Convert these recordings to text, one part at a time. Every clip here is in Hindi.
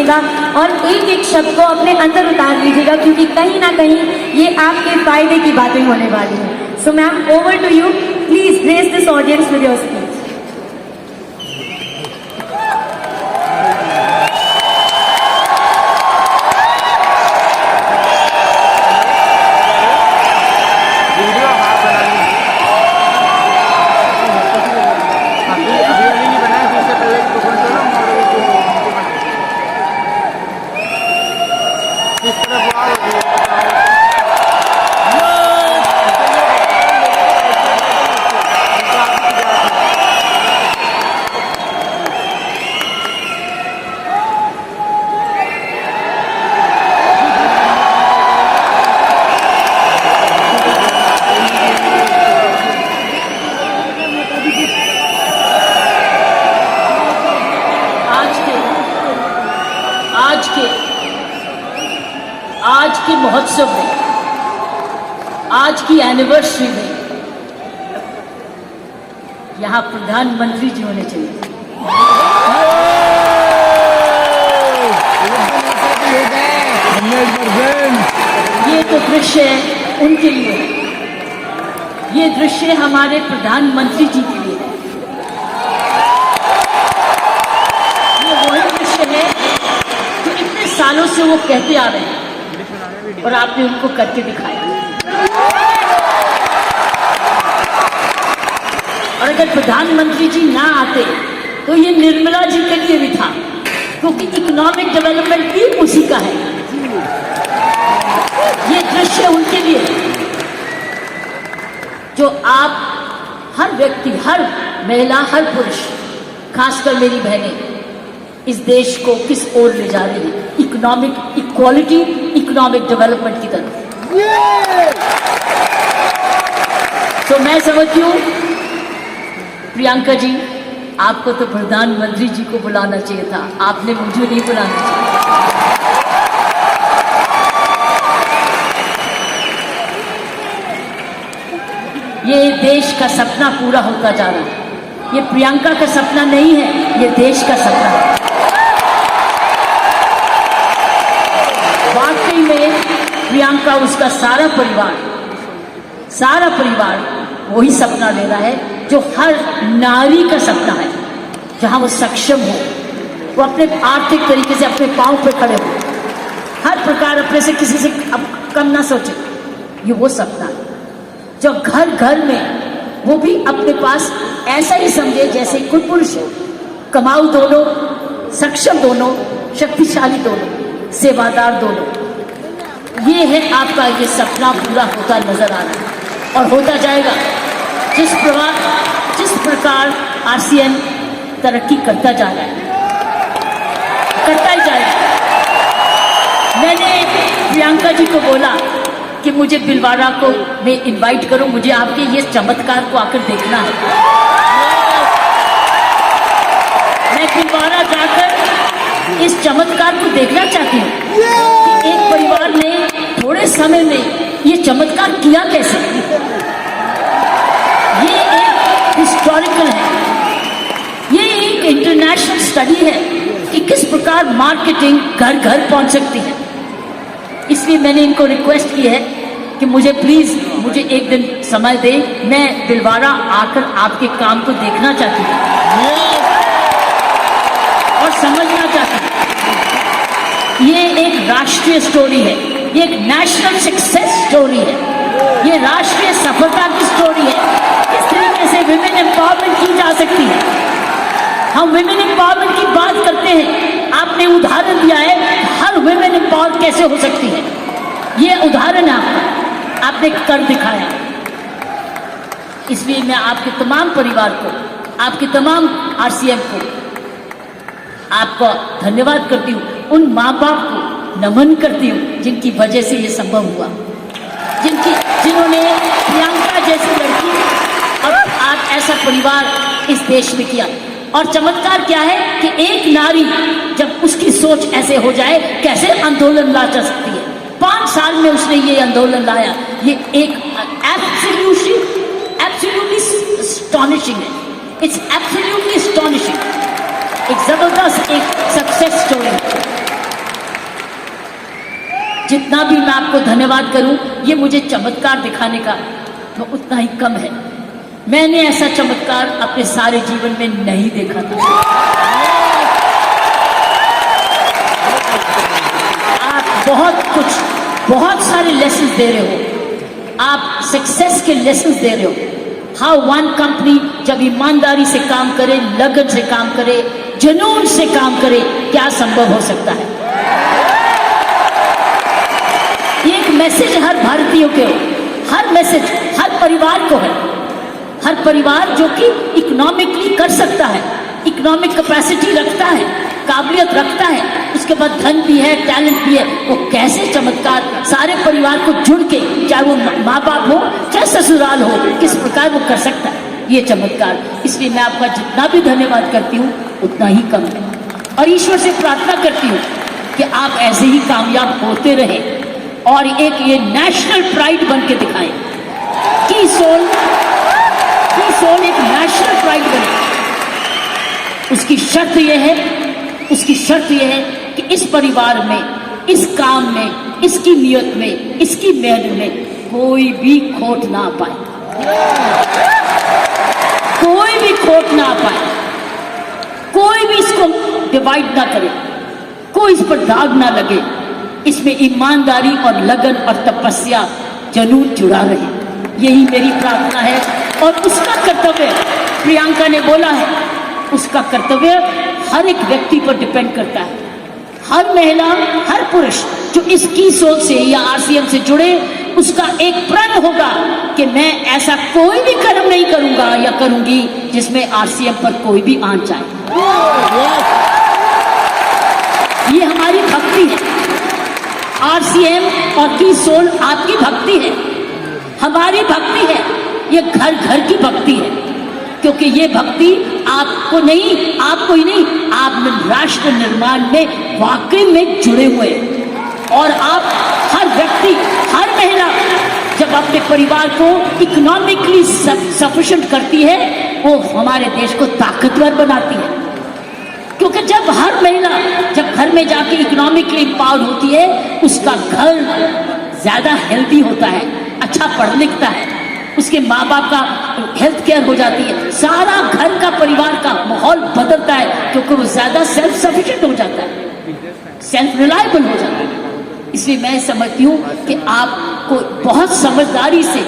लीजिएगा और एक एक शब्द को अपने अंदर उतार लीजिएगा, क्योंकि कहीं ना कहीं ये आपके फायदे की बातें होने वाली हैं। So ma'am, over to you, please grace this audience with your speech. आज के महोत्सव में, आज की एनिवर्सरी में यहाँ प्रधानमंत्री जी होने चाहिए। ये तो दृश्य है उनके लिए, ये दृश्य हमारे प्रधानमंत्री जी के लिए है। ये वही दृश्य है जो इतने सालों से वो कहते आ रहे हैं और आपने उनको करके दिखाया। और अगर प्रधानमंत्री जी ना आते तो ये निर्मला जी के लिए भी था, क्योंकि इकोनॉमिक डेवलपमेंट भी उसी का है। ये दृश्य उनके लिए जो आप हर व्यक्ति, हर महिला, हर पुरुष, खासकर मेरी बहनें इस देश को किस ओर ले जा रही है, इकोनॉमिक इक्वालिटी, इकोनॉमिक डेवलपमेंट की तरफ। तो मैं समझती हूँ प्रियंका जी, आपको तो प्रधानमंत्री जी को बुलाना चाहिए था, आपने मुझे नहीं बुलाना चाहिए। ये देश का सपना पूरा होता जा रहा है। ये प्रियंका का सपना नहीं है, ये देश का सपना है। वाकई में प्रियंका, उसका सारा परिवार वही सपना ले रहा है जो हर नारी का सपना है, जहां वो सक्षम हो, वो अपने आर्थिक तरीके से अपने पांव पे खड़े हो, हर प्रकार अपने से किसी से कम ना सोचे। ये वो सपना है जो घर घर में वो भी अपने पास ऐसा ही समझे जैसे कोई पुरुष हो, कमाऊ दोनों, सक्षम दोनों, शक्तिशाली दोनों, सेवादार दोनों। ये है आपका ये सपना पूरा होता नजर आ रहा है और होता जाएगा। जिस प्रकार आसियान तरक्की करता जा रहा है, करता ही जाएगा। मैंने प्रियंका जी को बोला कि मुझे भिलवाड़ा को मैं इनवाइट करूं, मुझे आपके ये चमत्कार को आकर देखना है। मैं भिलवाड़ा जाकर इस चमत्कार को देखना चाहती हूँ कि एक परिवार ने थोड़े समय में ये चमत्कार किया कैसे। ये एक हिस्टोरिकल है, ये एक इंटरनेशनल स्टडी है कि किस प्रकार मार्केटिंग घर घर पहुंच सकती है। इसलिए मैंने इनको रिक्वेस्ट की है कि मुझे प्लीज, मुझे एक दिन समय दे, मैं भिलवाड़ा आकर आपके काम को देखना चाहती हूँ और समझना चाहती हूँ। ये एक राष्ट्रीय स्टोरी है, ये एक नेशनल सक्सेस स्टोरी है, ये राष्ट्रीय सफलता की स्टोरी है। किस तरीके से विमेन एम्पावरमेंट की जा सकती है। हम विमेन एम्पावरमेंट की बात करते हैं, आपने उदाहरण दिया है हर विमेन एम्पावर कैसे हो सकती है। ये उदाहरण है आपका, आपने कर दिखाया। इसलिए मैं आपके तमाम परिवार को, आपके तमाम आरसीएम को आपका धन्यवाद करती हूँ। उन माँ बाप को नमन करती हूँ जिनकी वजह से ये संभव हुआ, जिन्होंने प्रियंका जैसी लड़की और आज ऐसा परिवार इस देश में किया। और चमत्कार क्या है कि एक नारी जब उसकी सोच ऐसे हो जाए, कैसे आंदोलन ला जा सकती है। 5 साल में उसने ये आंदोलन लाया। ये एक एब्सोल्युटली एस्टॉनिशिंग है। It's absolutely astonishing. एक जबरदस्त एक सक्सेस स्टोरी। जितना भी मैं आपको धन्यवाद करूं, ये मुझे चमत्कार दिखाने का तो उतना ही कम है। मैंने ऐसा चमत्कार अपने सारे जीवन में नहीं देखा था। आप बहुत सारे लेसन दे रहे हो, आप सक्सेस के लेसन दे रहे हो। हाउ वन कंपनी जब ईमानदारी से काम करे, लगन से काम करे, जुनून से काम करे, क्या संभव हो सकता है। ये एक मैसेज हर भारतीयों के हो, हर मैसेज हर परिवार को है, हर परिवार जो कि इकोनॉमिकली कर सकता है, इकोनॉमिक कैपेसिटी रखता है, काबिलियत रखता है, उसके बाद धन भी है, टैलेंट भी है, वो कैसे चमत्कार सारे परिवार को जुड़ के, चाहे वो माँ बाप हो चाहे ससुराल हो, किस प्रकार वो कर सकता है ये चमत्कार। इसलिए मैं आपका जितना भी धन्यवाद करती हूँ उतना ही कम है, और ईश्वर से प्रार्थना करती हूँ कि आप ऐसे ही कामयाब होते रहें और एक ये नेशनल प्राइड बन के दिखाएं। की सोल एक नेशनल प्राइड बने। उसकी शर्त यह है कि इस परिवार में, इस काम में, इसकी नियत में, इसकी मेहनत में कोई भी खोट ना पाए, कोई भी खोट ना पाए, कोई भी इसको डिवाइड ना करे, कोई इस पर दाग ना लगे। इसमें ईमानदारी और लगन और तपस्या जरूर जुड़ा रहे, यही मेरी प्रार्थना है। और उसका कर्तव्य, प्रियंका ने बोला है, उसका कर्तव्य हर एक व्यक्ति पर डिपेंड करता है। हर महिला, हर पुरुष जो इस की सोच से या आरसीएम से जुड़े, उसका एक प्रण होगा कि मैं ऐसा कोई भी कर्म नहीं करूंगा या करूंगी जिसमें आरसीएम पर कोई भी आंच आए। ये हमारी भक्ति है। आरसीएम और की सोल आपकी भक्ति है, हमारी भक्ति है, ये घर घर की भक्ति है। क्योंकि ये भक्ति आपको ही नहीं, आप राष्ट्र निर्माण में वाकई में जुड़े हुए हैं। और आप हर व्यक्ति, हर महिला जब अपने परिवार को इकोनॉमिकली सफिशिएंट करती है, वो हमारे देश को ताकतवर बनाती है। क्योंकि जब हर महिला जब घर में जाके इकोनॉमिकली एम्पावर्ड होती है, उसका घर ज्यादा हेल्दी होता है, अच्छा पढ़ लिखता है, उसके माँ बाप का हेल्थ केयर हो जाती है, सारा घर का परिवार का माहौल बदलता है, क्योंकि वो ज्यादा सेल्फ सफिशिएंट हो जाता है, सेल्फ रिलायबल हो जाता है। इसलिए मैं समझती हूँ कि आपको बहुत समझदारी से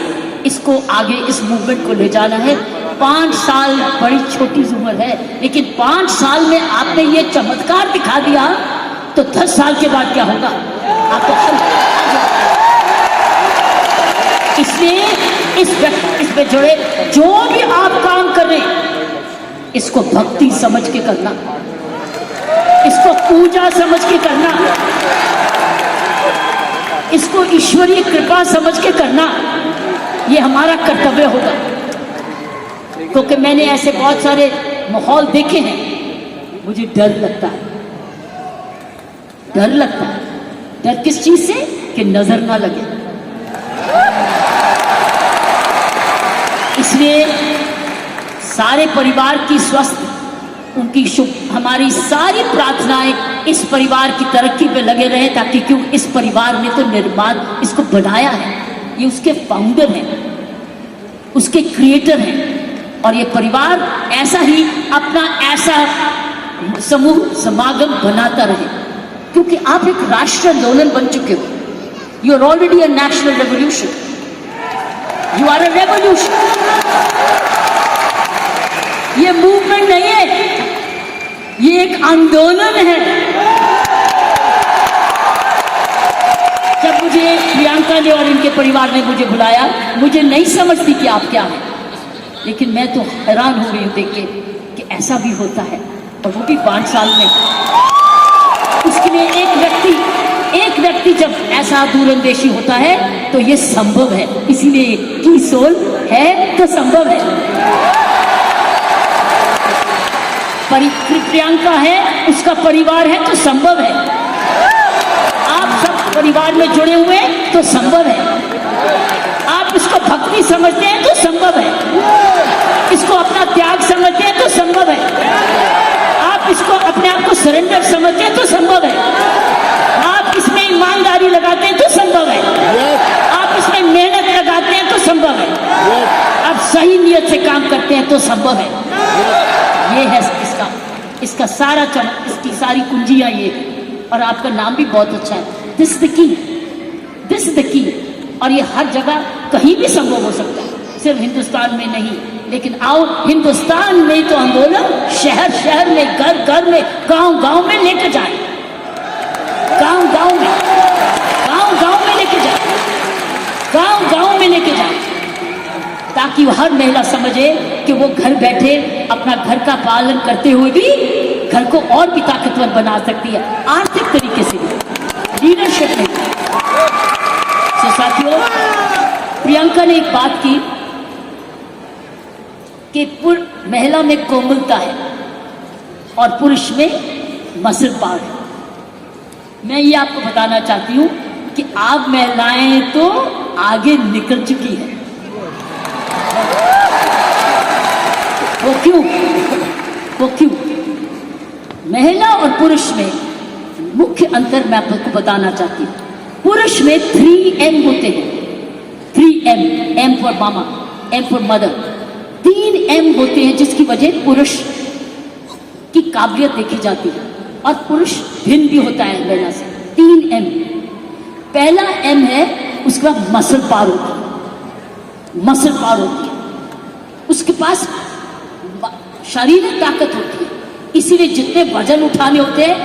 इसको आगे, इस मूवमेंट को ले जाना है। 5 साल बड़ी छोटी उम्र है, लेकिन 5 साल में आपने ये चमत्कार दिखा दिया, तो 10 साल के बाद क्या होगा आपको। इसलिए इसमें जुड़े जो भी आप काम कर रहे, इसको भक्ति समझ के करना, इसको पूजा समझ के करना, इसको ईश्वरीय कृपा समझ के करना, ये हमारा कर्तव्य होगा। क्योंकि मैंने ऐसे बहुत सारे माहौल देखे हैं, मुझे डर लगता है। डर किस चीज से? कि नजर ना लगे। इसलिए सारे परिवार की स्वस्थ, उनकी शुभ, हमारी सारी प्रार्थनाएं इस परिवार की तरक्की पे लगे रहे, ताकि क्यों इस परिवार ने तो निर्माण इसको बनाया है, ये उसके फाउंडर हैं, उसके क्रिएटर हैं, और ये परिवार ऐसा ही अपना ऐसा समूह समागम बनाता रहे, क्योंकि आप एक राष्ट्र आंदोलन बन चुके हो। You are already a national revolution, you are a revolution. ये मूवमेंट नहीं है, ये एक आंदोलन है। जब मुझे प्रियंका ने और इनके परिवार ने मुझे बुलाया, मुझे नहीं समझती कि आप क्या हैं, लेकिन मैं तो हैरान हो रही हूं देख के कि ऐसा भी होता है, और वो भी 5 साल में। उसके लिए एक व्यक्ति जब ऐसा दूरंदेशी होता है तो ये संभव है। इसीलिए की सोल है तो संभव है। प्रियंका है, उसका परिवार है तो संभव है। आप सब परिवार में जुड़े हुए तो संभव है। आप इसको भक्ति समझते हैं तो संभव है। इसको अपना त्याग समझते हैं तो संभव है। आप इसको अपने आप को सरेंडर समझते हैं तो संभव है। आप इसमें ईमानदारी लगाते हैं सही नियत से काम करते हैं तो संभव है। ये है इसका सारा इसकी सारी कुंजियां ये। और आपका नाम भी बहुत अच्छा है, this the key, this the key. और ये हर जगह कहीं भी संभव हो सकता है, सिर्फ हिंदुस्तान में नहीं। लेकिन आओ हिंदुस्तान में तो आंदोलन शहर शहर में, घर घर में, गांव गांव में लेकर जाए, गांव गांव में लेके जाए, गांव गांव में लेके जाए, ताकि हर महिला समझे कि वो घर बैठे अपना घर का पालन करते हुए भी घर को और भी ताकतवर बना सकती है, आर्थिक तरीके से, लीडरशिप में। तो साथियों, प्रियंका ने एक बात की कि महिला में कोमलता है और पुरुष में मसल पावर है। मैं ये आपको बताना चाहती हूं कि आप महिलाएं तो आगे निकल चुकी हैं। वो क्यों? महिला और पुरुष में मुख्य अंतर मैं आपको बताना चाहती हूं। पुरुष में 3M होते हैं, 3M, M for mama, M for mother, 3M होते हैं, जिसकी वजह पुरुष की काबिलियत देखी जाती है। और पुरुष भिन्न भी होता है महिला से। 3M, पहला M है, उसके बाद मसल पावर होती है, मसल पावर होती है, उसके पास शारीरिक ताकत होती है। इसीलिए जितने वजन उठाने होते हैं,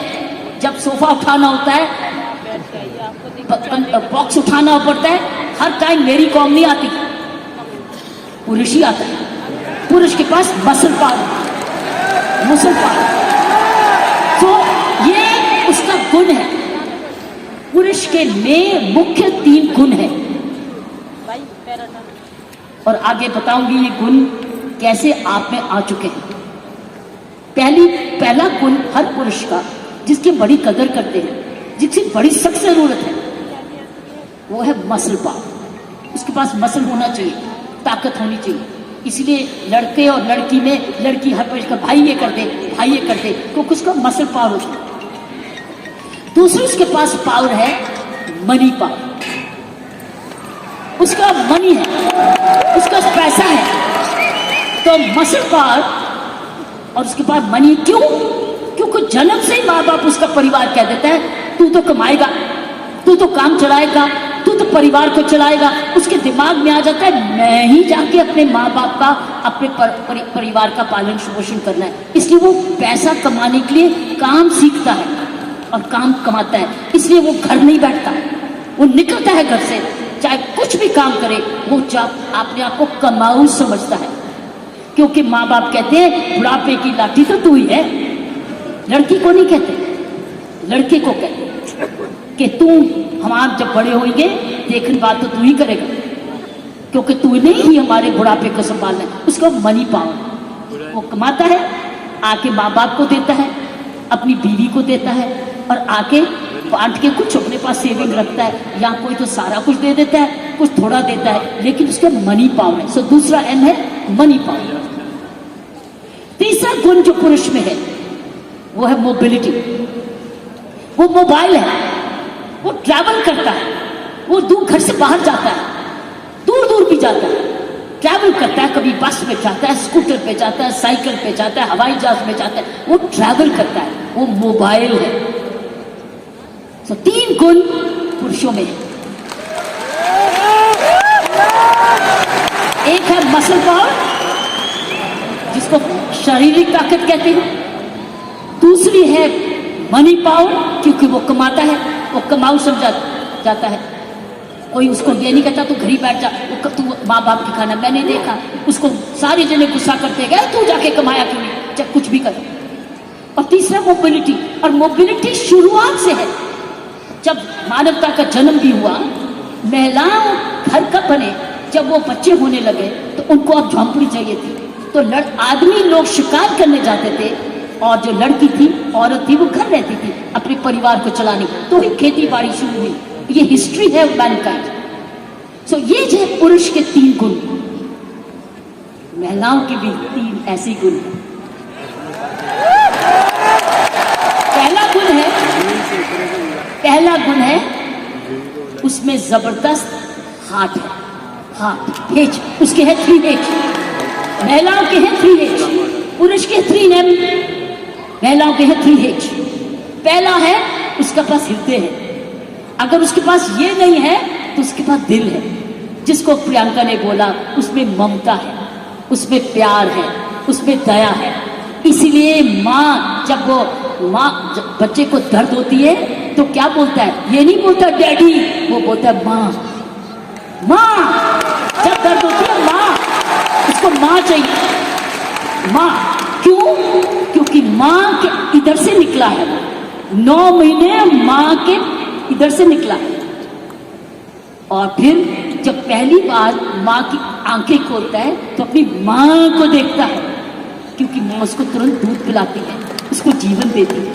जब सोफा उठाना होता है, बॉक्स उठाना पड़ता है, हर टाइम मेरी कॉम नहीं आती, पुरुष ही आता है। पुरुष के पास मसल पावर, मसल पावर, तो ये उसका गुण है। पुरुष के में मुख्य 3 गुण है, और आगे बताऊंगी ये गुण कैसे आप में आ चुके हैं। पहला गुण हर पुरुष का, जिसकी बड़ी कदर करते हैं, जिसकी बड़ी सख्त जरूरत है, वो है मसल पावर। उसके पास मसल होना चाहिए, ताकत होनी चाहिए। इसलिए लड़के और लड़की में, लड़की हर पुरुष का भाई ये कर दे, भाई ये कर दे, क्योंकि उसका मसल पावर होता है। दूसरी उसके पास पावर है मनी पावर, उसका मनी है, उसका पैसा है। तो मसल पावर और उसके बाद मनी, क्योंकि जन्म से ही माँ बाप उसका परिवार कह देता है, तू तो कमाएगा, तू तो काम चलाएगा, तू तो परिवार को चलाएगा। उसके दिमाग में आ जाता है मैं ही जाके अपने माँ बाप का, अपने परिवार का पालन पोषण करना है। इसलिए वो पैसा कमाने के लिए काम सीखता है और काम कमाता है। इसलिए वो घर नहीं बैठता, वो निकलता है घर से, चाहे कुछ भी काम करे, वो अपने आप को कमाऊ समझता है। क्योंकि माँ बाप कहते हैं बुढ़ापे की लाठी तो तू ही है। लड़की को नहीं कहते, लड़के को कहते कि तू, हम जब बड़े होंगे देखने बात तो तू ही करेगा, क्योंकि तू नहीं ही हमारे बुढ़ापे को संभालना है। उसका मनी पावर, वो कमाता है, आके माँ बाप को देता है, अपनी बीवी को देता है, और आके बांट के कुछ अपने पास सेविंग रखता है, या कोई तो सारा कुछ दे देता है, कुछ थोड़ा देता है, लेकिन उसका मनी पावर है। सो दूसरा एम है मनी पावर। तीसरा गुण जो पुरुष में है वो है मोबिलिटी। वो मोबाइल है, वो ट्रैवल करता है, वो दूर घर से बाहर जाता है, दूर दूर भी जाता है, ट्रैवल करता है। कभी बस में जाता है, स्कूटर पे जाता है, साइकिल पे जाता है, हवाई जहाज में जाता है, वो ट्रैवल करता है, वो मोबाइल है। तो 3 गुण पुरुषों में है। एक है मसल पावर, जिसको शारीरिक ताकत कहते हैं। दूसरी है मनी पावर, क्योंकि वो कमाता है, वो कमाऊ समझा जाता है। कोई उसको ये नहीं कहता तू घर ही बैठ जा, तू माँ बाप की खाना। मैंने देखा उसको सारे जने गुस्सा करते गए, तू जाके कमाया क्यों नहीं, चाहे कुछ भी कर। और तीसरा मोबिलिटी, और मोबिलिटी शुरुआत से है। जब मानवता का जन्म भी हुआ, महिलाओं घर का बने, जब वो बच्चे होने लगे तो उनको अब झोंपड़ी चाहिए थी। तो आदमी लोग शिकार करने जाते थे, और जो लड़की थी, औरत थी, वो घर रहती थी अपने परिवार को चलाने। तो ही खेती बाड़ी शुरू हुई। ये हिस्ट्री है मैनकाइंड। सो ये जो है पुरुष के 3 गुण, महिलाओं के भी 3 ऐसे गुण हैं। पहला गुण है उसमें जबरदस्त हार्ट है, हार्ट, हेज, उसके है 3 हेज। महिलाओं के हैं 3H, पुरुष के 3M, महिलाओं के हैं 3H। पहला है उसके पास हृदय है, अगर उसके पास ये नहीं है तो उसके पास दिल है, जिसको प्रियंका ने बोला उसमें ममता है, उसमें प्यार है, उसमें दया है। इसीलिए माँ जब बच्चे को दर्द होती है तो क्या बोलता है, ये नहीं बोलता डैडी, वो बोलता है माँ। माँ जब दर्द होती है माँ, उसको माँ चाहिए, माँ। क्यों? क्योंकि माँ के इधर से निकला है, 9 महीने माँ के इधर से निकला है। और फिर जब पहली बार माँ की आंखें खोलता है तो अपनी माँ को देखता है, क्योंकि माँ उसको तुरंत दूध पिलाती है, उसको जीवन देती है।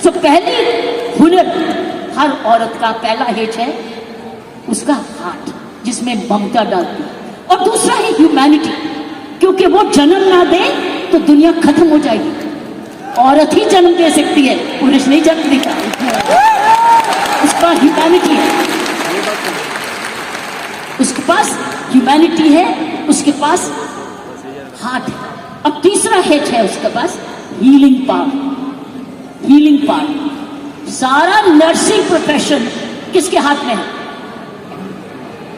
तो पहली हुनर हर औरत का पहला हेज है उसका हार्ट, जिसमें ममता डालती है। और दूसरा है ह्यूमैनिटी, क्योंकि वो जन्म ना दे तो दुनिया खत्म हो जाएगी। औरत ही जन्म दे सकती है, पुरुष नहीं जन्म देता। उसका ह्यूमैनिटी है, उसके पास ह्यूमैनिटी है, उसके पास हार्ट है। अब तीसरा हेज है उसके पास हीलिंग पावर। हीलिंग पावर, सारा नर्सिंग प्रोफेशन किसके हाथ में है?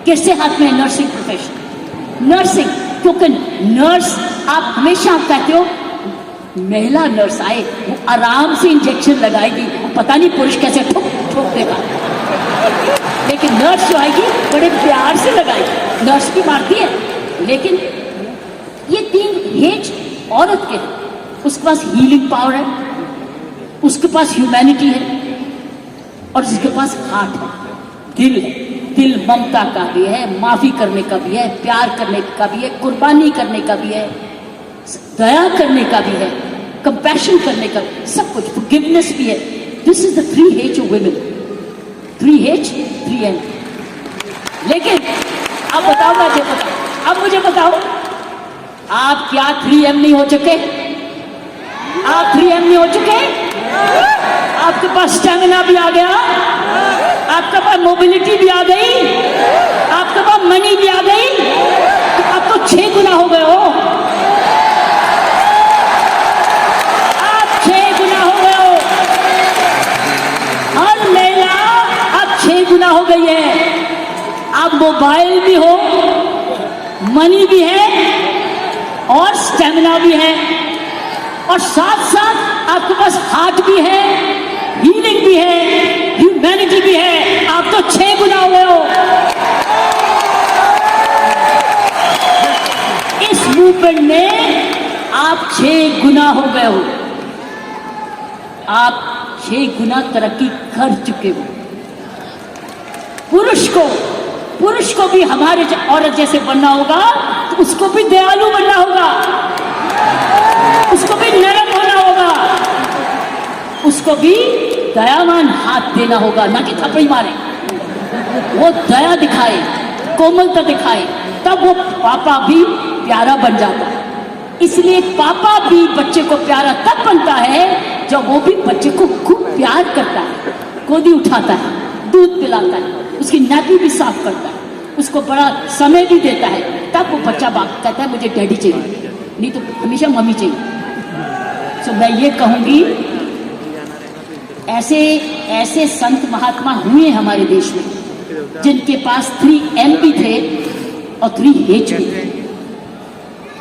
किसके हाथ में है नर्सिंग प्रोफेशन? नर्सिंग, क्योंकि नर्स आप हमेशा आप कहते हो महिला नर्स आए वो आराम से इंजेक्शन लगाएगी, पता नहीं पुरुष कैसे ठोक ठोक देगा, लेकिन नर्स जो आएगी बड़े प्यार से लगाएगी। नर्स भी मारती है, लेकिन ये 3 हेज औरत के हैं। उसके पास हीलिंग पावर है, उसके पास ह्यूमैनिटी है, और उसके पास हार्ट है, दिल है। दिल ममता का भी है, माफी करने का भी है, प्यार करने का भी है, कुर्बानी करने का भी है, दया करने का भी है, कंपैशन करने का, सब कुछ, फॉरगिवनेस भी है। This is the 3H of women, 3H 3M। लेकिन अब बताओ, अब मुझे बताओ, आप क्या 3M नहीं हो चुके? आप 3M नहीं हो चुके? आपके पास स्टेमिना भी आ गया, आपके पास मोबिलिटी भी आ गई, आपके पास मनी भी आ गई, तो आप तो 6 गुना हो गए हो। आप 6 गुना हो गए हो। हर महिला अब 6 गुना हो गई है। आप मोबाइल भी हो, मनी भी है, और स्टेमिना भी है, और साथ साथ आपके पास हार्ट भी है, हीलिंग भी है, ह्यूमैनिटी भी है। आप तो 6 गुना हो गए हो। इस मूवमेंट में आप 6 गुना हो गए हो। आप 6 गुना तरक्की कर चुके हो। पुरुष को भी हमारे औरत जैसे बनना होगा, तो उसको भी दयालु बनना होगा, उसको भी नरम होना होगा, उसको भी दयावान हाथ देना होगा, ना कि थप्पड़ी मारे। वो दया दिखाए, कोमलता दिखाए, तब वो पापा भी प्यारा बन जाता है। इसलिए पापा भी बच्चे को प्यारा तब बनता है जब वो भी बच्चे को खूब प्यार करता है, गोदी उठाता है, दूध पिलाता है, उसकी नाभि भी साफ करता है, उसको बड़ा समय भी देता है। तब वो बच्चा बात कहता है मुझे डैडी चाहिए, नहीं तो हमेशा मम्मी चाहिए। तो मैं ये कहूंगी, ऐसे संत महात्मा हुए हमारे देश में जिनके पास 3M भी थे और 3H भी थे,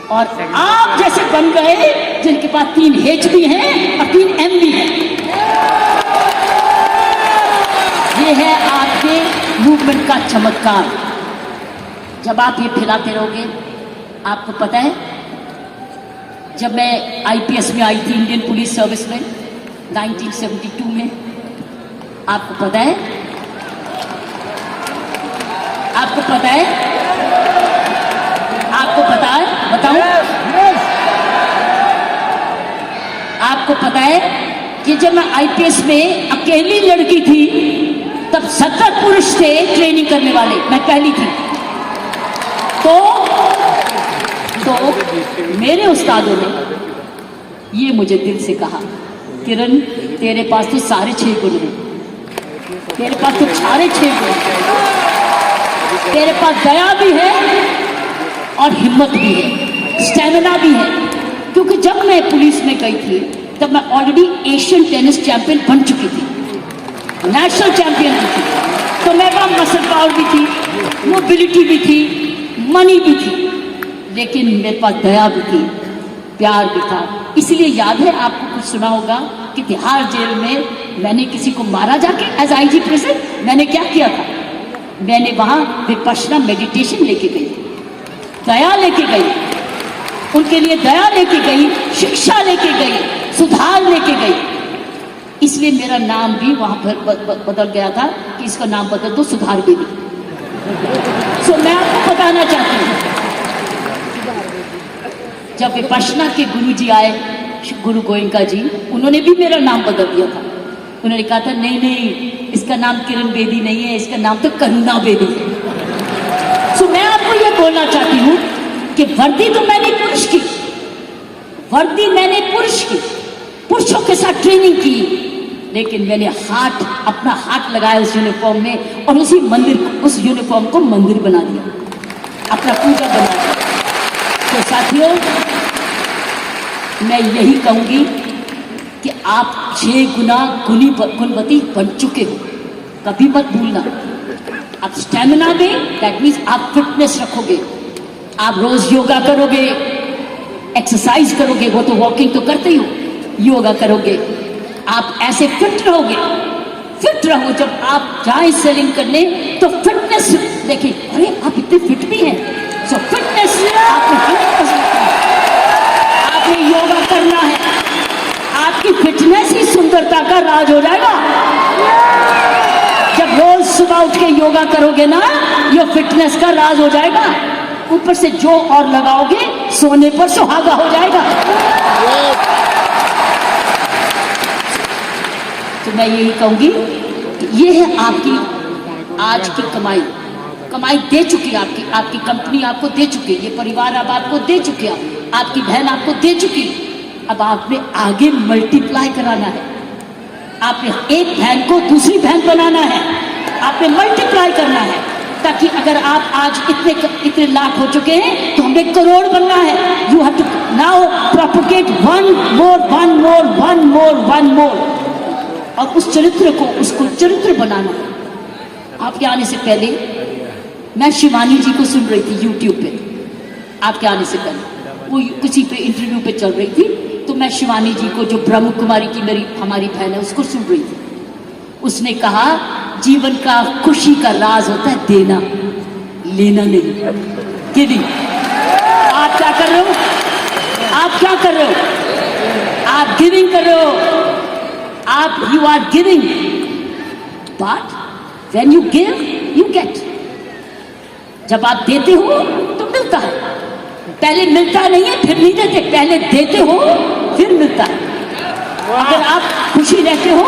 और आप जैसे बन गए जिनके पास 3H भी हैं और 3M भी हैं। ये है आपके मूवमेंट का चमत्कार। जब आप ये फैलाते रहोगे, आपको पता है जब मैं IPS में आई थी, इंडियन पुलिस सर्विस में 1972 में, आपको पता है, आपको पता है, आपको पता है, बताऊं? आपको पता है कि जब मैं IPS में अकेली लड़की थी, तब 70 पुरुष थे ट्रेनिंग करने वाले, मैं पहली थी। तो मेरे उस्तादों ने ये मुझे दिल से कहा, किरण तेरे पास तो सारे 6 गुण हैं, तेरे पास तो सारे 6 गुण हैं, तेरे पास दया भी है और हिम्मत भी है, स्टैमिना भी है, क्योंकि जब मैं पुलिस में गई थी तब मैं ऑलरेडी एशियन टेनिस चैंपियन बन चुकी थी, नेशनल चैंपियन भी थी, तो मेरे पास मसल पावर भी थी, मोबिलिटी भी थी, मनी भी थी, लेकिन मेरे पास दया भी थी, प्यार भी था। इसलिए याद है आपको, कुछ सुना होगा कि तिहाड़ जेल में मैंने किसी को मारा जाके एज आईजी प्रेसिडेंट। मैंने क्या किया था, मैंने वहां विपश्यना मेडिटेशन लेके गई, दया लेके गई, उनके लिए दया लेके गई, शिक्षा लेके गई, सुधार लेके गई। इसलिए मेरा नाम भी वहां पर बदल गया था कि इसका नाम बदल दो, सुधार बेबी। सो मैं आपको बताना चाहती हूँ, जब विपश्यना के गुरु जी आए, गुरु गोयंका जी, उन्होंने भी मेरा नाम बदल दिया था। उन्होंने कहा था नहीं नहीं, इसका नाम किरण बेदी नहीं है, इसका नाम तो करुणा बेदी है। सो मैं आपको यह बोलना चाहती हूँ कि वर्दी तो मैंने पुरुष की, वर्दी मैंने पुरुष की, पुरुषों के साथ ट्रेनिंग की, लेकिन मैंने अपना हाथ लगाया उस यूनिफॉर्म में और उस यूनिफॉर्म को मंदिर बना दिया, अपना पूजा बना दिया। तो साथियों, मैं यही कहूंगी कि आप 6 गुना गुणवती बन चुके हो, कभी मत भूलना। आप स्टैमिना में, दैट मीन्स आप फिटनेस रखोगे, आप रोज योगा करोगे, एक्सरसाइज करोगे, वो तो वॉकिंग तो करते ही हो, योगा करोगे, आप ऐसे फिट रहोगे। फिट रहो, जब आप जाए सेलिंग करने तो फिटनेस देखिए, अरे आप इतने फिट भी हैं। सो फिटनेस आपको 100% आपने योगा करना है, आपकी फिटनेस ही सुंदरता का राज हो जाएगा। जब रोज सुबह उठ के योगा करोगे ना, ये फिटनेस का राज हो जाएगा। ऊपर से जो और लगाओगे, सोने पर सुहागा हो जाएगा। तो मैं यही कहूंगी कि ये है आपकी आज की कमाई दे चुकी है, आपकी कंपनी आपको दे चुकी है, ये परिवार अब आपको दे चुके हैं, आपकी बहन आपको दे चुकी। अब आपने आगे मल्टीप्लाई कराना है, आपने एक बहन को दूसरी बहन बनाना है, आपने मल्टीप्लाई करना है, ताकि अगर आप आज इतने लाख हो चुके हैं तो हमें करोड़ बनना है। You have to now propagate one more, और उस चरित्र को, उसको चरित्र बनाना। आपके आने से पहले मैं शिवानी जी को सुन रही थी यूट्यूब पे, आपके आने से पहले वो किसी पे इंटरव्यू पे चल रही थी, तो मैं शिवानी जी को, जो ब्रह्म कुमारी की हमारी बहन है, उसको सुन रही थी। उसने कहा जीवन का खुशी का राज होता है देना, लेना नहीं, गिविंग। आप क्या कर रहे हो, आप क्या कर रहे हो, आप गिविंग कर रहे हो, आप you are giving, but when you give you get. जब आप देते हो तो मिलता है, पहले मिलता नहीं है फिर नहीं देते, पहले देते हो फिर मिलता है। अगर आप खुशी रहते हो,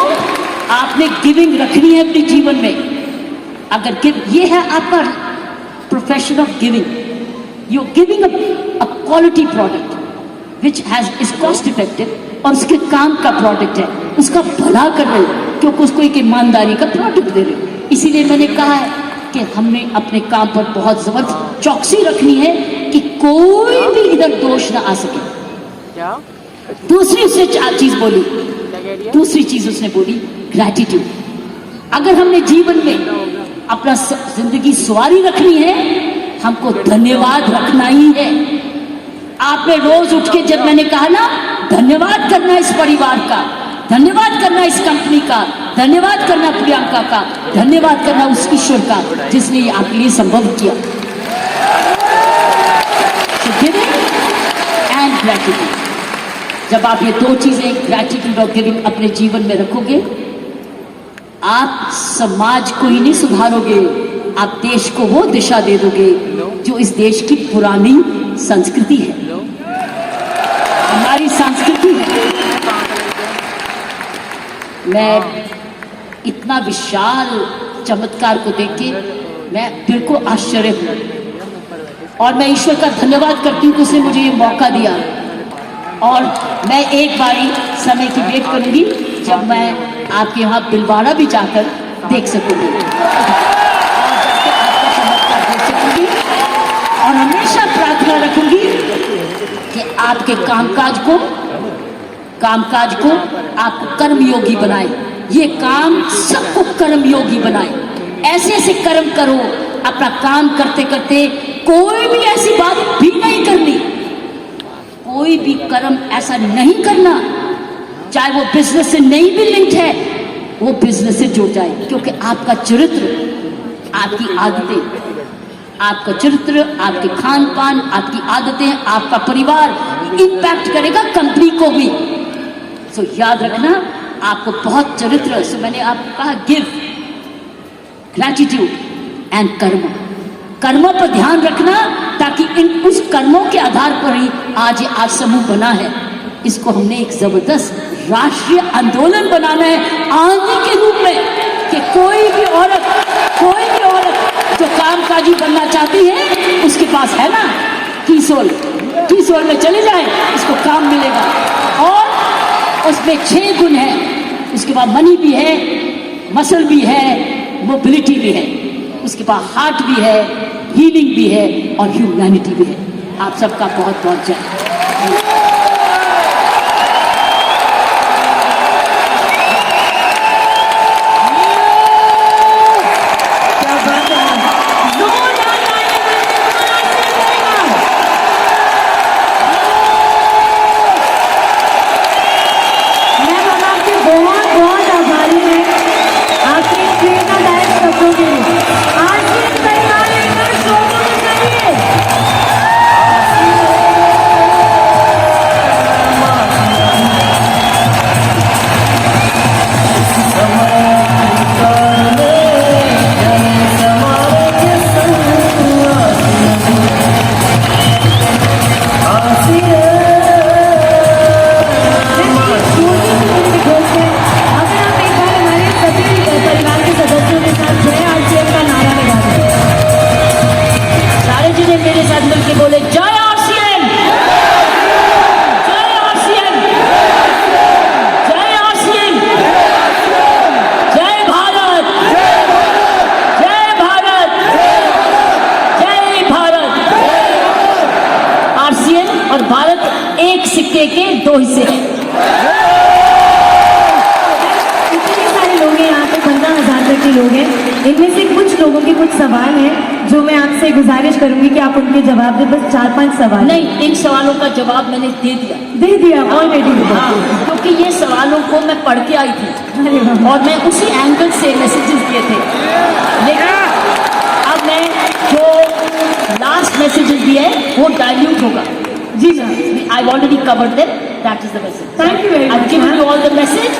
आपने गिविंग रखनी है अपने जीवन में। अगर ये है आपका profession of giving, you giving a quality product which is cost effective, और उसके काम का प्रोडक्ट है, उसका भला कर रहे हो, क्योंकि उसको एक ईमानदारी का प्रोडक्ट दे रहे हो। इसीलिए मैंने कहा है कि हमने अपने काम पर बहुत जबरदस्त चौकसी रखनी है कि कोई भी इधर दोष ना आ सके। दूसरी उसने 4 चीज बोली, दूसरी चीज उसने बोली ग्रैटिट्यूड। अगर हमने जीवन में अपना जिंदगी सवारी रखनी है, हमको धन्यवाद रखना ही है। आपने रोज उठ के, जब मैंने कहा ना, धन्यवाद करना इस परिवार का, धन्यवाद करना इस कंपनी का, धन्यवाद करना प्रियंका का, धन्यवाद करना उस ईश्वर का जिसने ये आपके लिए संभव किया। गिविंग एंड ग्रैटिट्यूड, जब आप ये 2 चीजें, ग्रैटिट्यूड और गिविंग, अपने जीवन में रखोगे, आप समाज को ही नहीं सुधारोगे, आप देश को वो दिशा दे दोगे जो इस देश की पुरानी संस्कृति है, हमारी संस्कृति है। मैं इतना विशाल चमत्कार को देख के मैं दिल को आश्चर्य हुआ, और मैं ईश्वर का धन्यवाद करती हूँ कि उसने मुझे ये मौका दिया। और मैं एक बारी समय की वेट करूंगी जब मैं आपके यहाँ बिलवाड़ा भी जाकर देख सकूंगी, और जाकर आपका चमत्कार देख सकूंगी, और हमेशा प्रार्थना रखूंगी आपके कामकाज को आपको कर्मयोगी बनाए। ये काम सबको कर्मयोगी बनाए। ऐसे ऐसे कर्म करो, अपना काम करते करते कोई भी ऐसी बात भी नहीं करनी, कोई भी कर्म ऐसा नहीं करना, चाहे वो बिजनेस से नहीं भी लिंक्ड है, वो बिजनेस से जुड़ जाए। क्योंकि आपका चरित्र, आपकी आदतें, आपका चरित्र, आपके खान पान, आपकी आदतें, आपका परिवार इंपैक्ट करेगा कंपनी को भी। सो याद रखना, आपको बहुत चरित्र, सो मैंने आपको कहा गिव, ग्रेटिट्यूड एंड कर्मों पर ध्यान रखना, ताकि उस कर्मों के आधार पर ही आज समूह बना है। इसको हमने एक जबरदस्त राष्ट्रीय आंदोलन बनाना है आंधी के रूप में, कि कोई भी औरत जो कामकाजी बनना चाहती है, उसके पास है ना कीसोल में चले जाए, इसको काम मिलेगा। और उसमें 6 गुण है, उसके बाद मनी भी है, मसल भी है, मोबिलिटी भी है, उसके बाद हार्ट भी है, हीलिंग भी है और ह्यूमैनिटी भी है। आप सबका बहुत बहुत जय। और भारत एक सिक्के के 2 हिस्से हैं। इतने सारे लोग हैं यहाँ पे, 15,000 तक के लोग हैं। इनमें से कुछ लोगों के कुछ सवाल हैं जो मैं आपसे गुजारिश करूंगी कि आप उनके जवाब दें। बस 4-5 सवाल। नहीं, इन सवालों का जवाब मैंने दे दिया ऑलरेडी। हाँ, क्योंकि ये सवालों को मैं पढ़ के आई थी और मैं उसी एंगल से मैसेजेस दिए थे। लेकिन अब मैं जो लास्ट मैसेजेस दिए वो डाइल्यूट होगा। जी sir, I already covered them, that is the message. Thank you very I much. Give you all the message.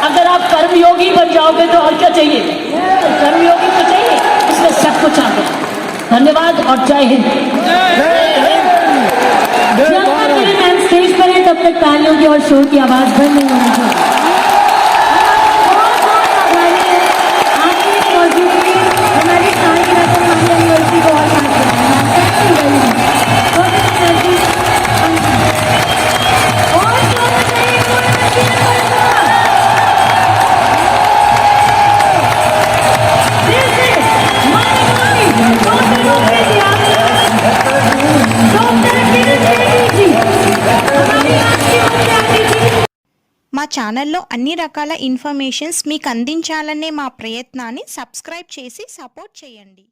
अगर आप कर्मयोगी बन जाओगे तो और क्या चाहिए? कर्मयोगी तो चाहिए, इसमें सब कुछ आ गया। धन्यवाद और जय हिंद। जब तक मेरे मैम स्टेज पर है तब तक तालियों की और शोर की आवाज बंद नहीं होनी चाहिए। बहुत आभारी है आपकी इस मौजूदगी हमारी सालगिरह यूनिवर्सिटी को और साथ देना। Thank you very much. మా ఛానల్లో అన్ని రకాల ఇన్ఫర్మేషన్స్ మీకు అందించాలనే మా ప్రయత్నాన్ని సబ్స్క్రైబ్ చేసి సపోర్ట్ చేయండి.